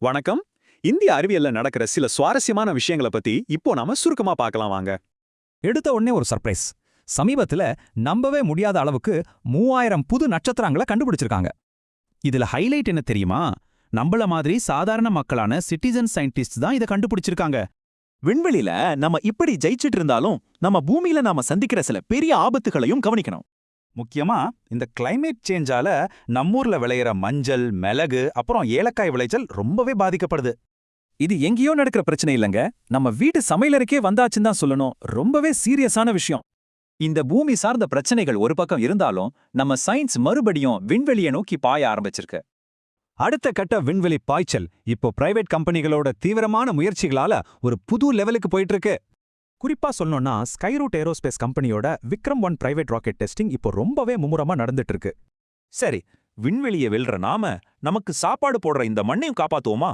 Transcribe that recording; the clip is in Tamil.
வணக்கம். இந்திய அறிவியல்ல நடக்கிற சில சுவாரஸ்யமான விஷயங்கள பத்தி இப்போ நாம சுருக்கமா பார்க்கலாம் வாங்க. எடுத்த உடனே ஒரு சர்ப்ரைஸ். சமீபத்துல நம்பவே முடியாத அளவுக்கு 3000 புது நட்சத்திரங்களை கண்டுபிடிச்சிருக்காங்க. இதுல ஹைலைட் என்ன தெரியுமா? நம்மள மாதிரி சாதாரண மக்களான சிட்டிசன் சயின்டிஸ்ட் தான் இத கண்டுபிடிச்சிருக்காங்க. விண்வெளியில நம்ம இப்படி ஜெயிச்சிட்டு இருந்தாலும் நம்ம பூமியில நாம சந்திக்கிற சில பெரிய ஆபத்துகளையும் கவனிக்கணும். முக்கியமா இந்த கிளைமேட் சேஞ்சால நம்மூர்ல விளையிற மஞ்சள், மிளகு, அப்புறம் ஏலக்காய் விளைச்சல் ரொம்பவே பாதிக்கப்படுது. இது எங்கேயோ நடக்கிற பிரச்சனை இல்லைங்க, நம்ம வீட்டு சமையலறைக்கே வந்தாச்சுன்னு தான் சொல்லணும். ரொம்பவே சீரியஸான விஷயம். இந்த பூமி சார்ந்த பிரச்சனைகள் ஒரு பக்கம் இருந்தாலும் நம்ம சயின்ஸ் மறுபடியும் விண்வெளியை நோக்கி பாய ஆரம்பிச்சிருக்கு. அடுத்த கட்ட விண்வெளி பாய்ச்சல் இப்போ பிரைவேட் கம்பெனிகளோட தீவிரமான முயற்சிகளால ஒரு புது லெவலுக்கு போயிட்டு இருக்கு. குறிப்பா சொல்லணும்னா ஸ்கைரூட் ஏரோஸ்பேஸ் கம்பெனியோட விக்ரம்-1 பிரைவேட் ராக்கெட் டெஸ்டிங் இப்போ ரொம்பவே மும்முரமா நடந்துட்டு இருக்கு. சரி, விண்வெளியை வெல்ற நாம நமக்கு சாப்பாடு போடுற இந்த மண்ணையும் காப்பாத்துவோமா?